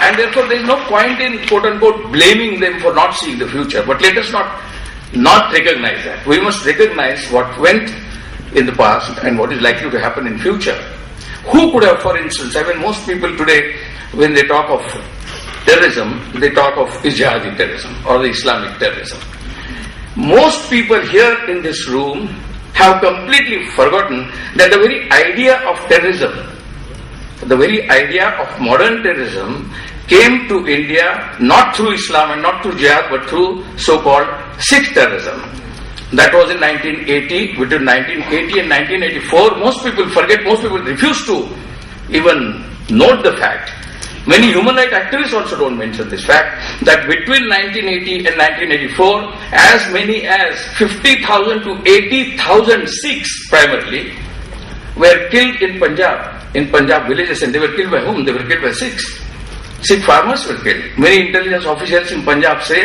and therefore there is no point in quote unquote blaming them for not seeing the future. But let us not recognize that. We must recognize what went in the past and what is likely to happen in future. Who could have, for instance, most people today, when they talk of terrorism, they talk of jihadi terrorism or the Islamic terrorism. Most people here in this room have completely forgotten that the very idea of terrorism, the very idea of modern terrorism came to India not through Islam and not through jihad but through so-called Sikh terrorism. That was in 1980, between 1980 and 1984. Most people forget, most people refuse to even note the fact. Many human rights activists also don't mention this fact, that between 1980 and 1984, as many as 50,000 to 80,000 Sikhs primarily were killed in Punjab villages, and they were killed by whom? They were killed by Sikhs. Sikh farmers were killed. Many intelligence officials in Punjab say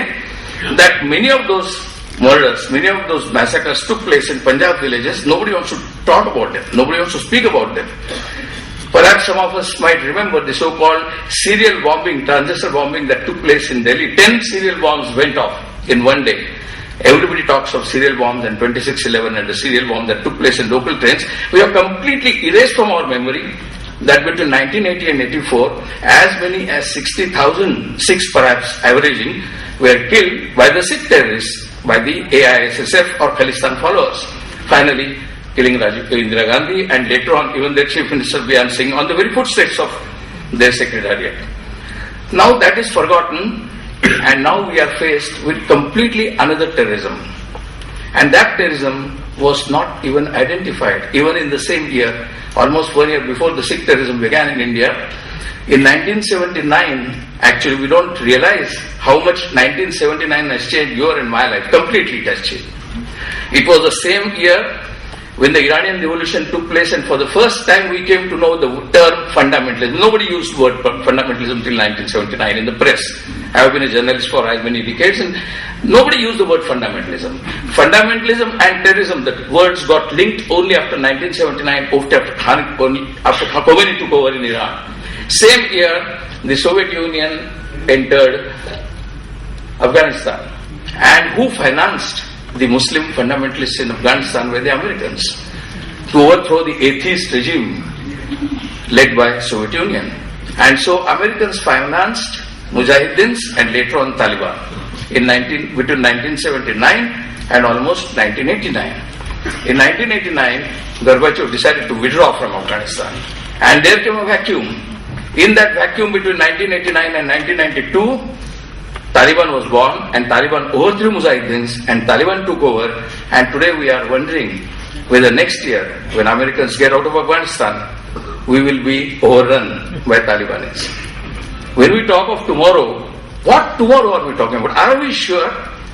that many of those murders, many of those massacres took place in Punjab villages. Nobody wants to talk about them. Nobody wants to speak about them. Perhaps some of us might remember the so-called serial bombing, transistor bombing that took place in Delhi. 10 serial bombs went off in one day. Everybody talks of serial bombs and 26/11 and the serial bomb that took place in local trains. We have completely erased from our memory that between 1980 and 84, as many as 60,000 Sikhs, perhaps averaging, were killed by the Sikh terrorists, by the AISSF or Khalistan followers. Finally, killing Indira Gandhi and later on even their Chief Minister Byan Singh on the very footsteps of their secretariat. Now that is forgotten, and now we are faced with completely another terrorism. And that terrorism was not even identified. Even in the same year, almost 1 year before the Sikh terrorism began in India, in 1979, actually we don't realize how much 1979 has changed your and my life. Completely it has changed. It was the same year when the Iranian Revolution took place, and for the first time we came to know the term fundamentalism. Nobody used the word fundamentalism till 1979 in the press. I have been a journalist for as many decades, and nobody used the word fundamentalism. Fundamentalism and terrorism, the words got linked only after 1979, after Khomeini took over in Iran. Same year, the Soviet Union entered Afghanistan. And who financed the Muslim fundamentalists in Afghanistan were the Americans to overthrow the atheist regime led by Soviet Union. And so Americans financed Mujahideens and later on Taliban between 1979 and almost 1989. In 1989, Gorbachev decided to withdraw from Afghanistan, and there came a vacuum. In that vacuum between 1989 and 1992, Taliban was born, and Taliban overthrew Mujahideens, and Taliban took over, and today we are wondering whether next year, when Americans get out of Afghanistan, we will be overrun by Talibanis. When we talk of tomorrow, what tomorrow are we talking about? Are we sure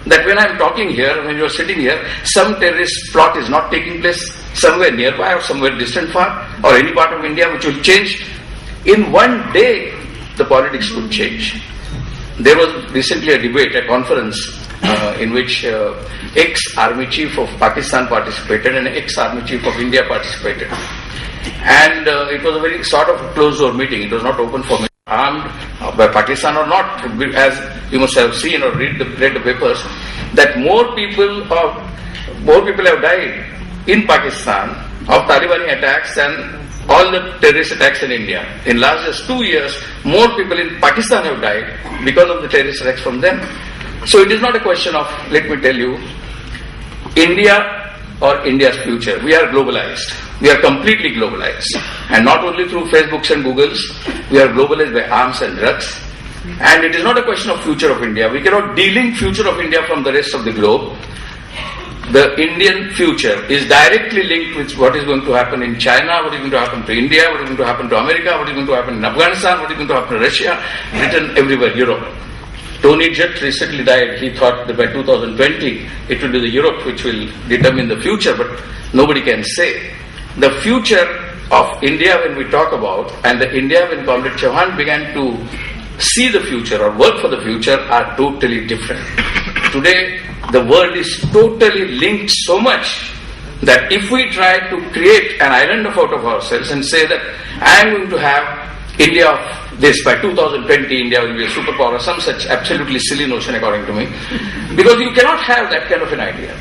that when I am talking here, when you are sitting here, some terrorist plot is not taking place somewhere nearby or somewhere distant far, or any part of India which will change? In one day, the politics could change. There was recently a debate, a conference in which ex-army chief of Pakistan participated and ex-army chief of India participated. And it was a very sort of closed-door meeting. It was not open for me. Armed by Pakistan or not, as you must have seen or read the papers, that more people have died in Pakistan of Talibani attacks than all the terrorist attacks in India. In last just 2 years, more people in Pakistan have died because of the terrorist attacks from them. So it is not a question of, let me tell you, India or India's future. We are globalized. We are completely globalized. And not only through Facebooks and Googles, we are globalized by arms and drugs. And it is not a question of future of India. We cannot de-link future of India from the rest of the globe. The Indian future is directly linked with what is going to happen in China, what is going to happen to India, what is going to happen to America, what is going to happen in Afghanistan, what is going to happen to Russia, Britain, everywhere, Europe. Tony Judt recently died. He thought that by 2020 it will be the Europe which will determine the future, but nobody can say. The future of India when we talk about, and the India when Comrade Chauhan began to see the future or work for the future are totally different. Today, the world is totally linked so much that if we try to create an island out of ourselves and say that I am going to have India of this, by 2020, India will be a superpower, some such absolutely silly notion according to me. Because you cannot have that kind of an idea.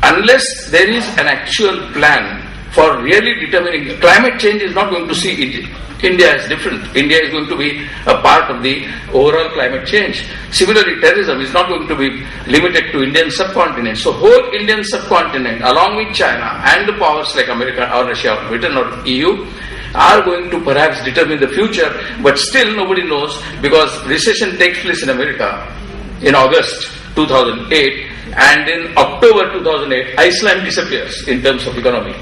Unless there is an actual plan for really determining, climate change is not going to see India as different. India is going to be a part of the overall climate change. Similarly, terrorism is not going to be limited to Indian subcontinent. So whole Indian subcontinent, along with China and the powers like America or Russia or Britain or EU, are going to perhaps determine the future, but still nobody knows, because recession takes place in America in August 2008, and in October 2008, Iceland disappears in terms of economy.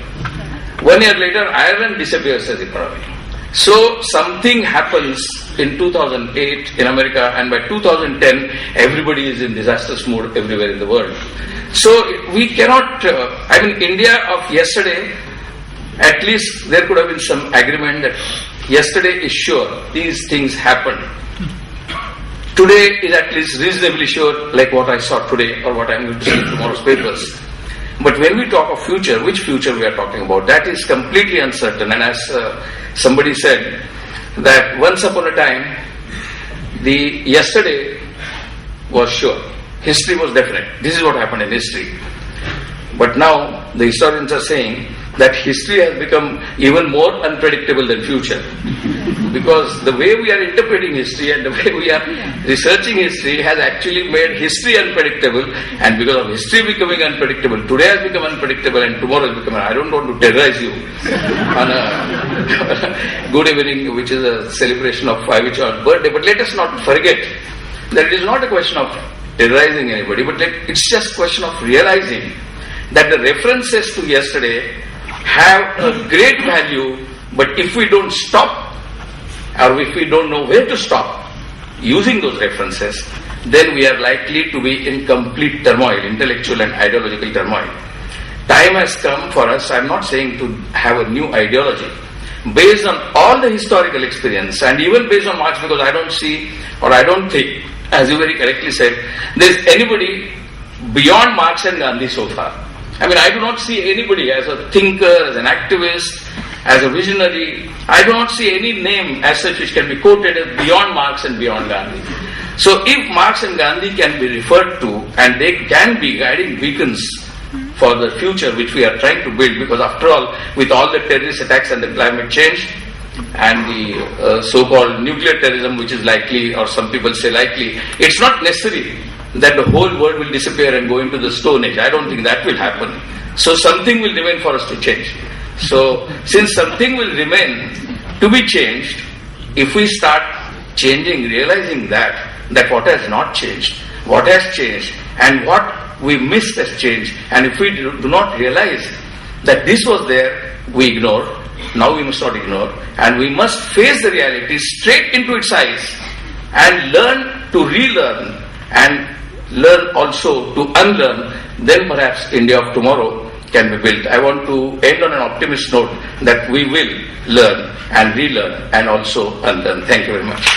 1 year later, Ireland disappears as economy. So something happens in 2008 in America, and by 2010, everybody is in disastrous mode everywhere in the world. So we cannot, India of yesterday, at least there could have been some agreement that yesterday is sure, these things happened. Today is at least reasonably sure, like what I saw today or what I am going to see in tomorrow's papers. But when we talk of future, which future we are talking about, that is completely uncertain. And as somebody said, that once upon a time, the yesterday was sure. History was definite. This is what happened in history. But now, the historians are saying that history has become even more unpredictable than future. Because the way we are interpreting history and the way we are researching history has actually made history unpredictable, and because of history becoming unpredictable, today has become unpredictable and tomorrow has become, I don't want to terrorize you on a good evening, which is a celebration of Ivich's birthday, but let us not forget that it is not a question of terrorizing anybody, but it's just a question of realizing that the references to yesterday have a great value, but if we don't stop, or if we don't know where to stop using those references, then we are likely to be in complete turmoil, intellectual and ideological turmoil. Time has come for us, I'm not saying to have a new ideology, based on all the historical experience, and even based on Marx, because I don't see, or I don't think, as you very correctly said, there is anybody beyond Marx and Gandhi so far. I do not see anybody as a thinker, as an activist, as a visionary. I do not see any name as such which can be quoted as beyond Marx and beyond Gandhi. So if Marx and Gandhi can be referred to, and they can be guiding beacons for the future which we are trying to build, because after all, with all the terrorist attacks and the climate change and the so-called nuclear terrorism which is likely, or some people say likely, it's not necessary that the whole world will disappear and go into the Stone Age. I don't think that will happen. So something will remain for us to change. So since something will remain to be changed, if we start changing, realizing that what has not changed, what has changed, and what we missed has changed, and if we do not realize that this was there, we ignore. Now we must not ignore, and we must face the reality straight into its eyes and learn to relearn and learn also to unlearn. Then perhaps India of tomorrow can be built. I want to end on an optimist note that we will learn and relearn and also unlearn. Thank you very much.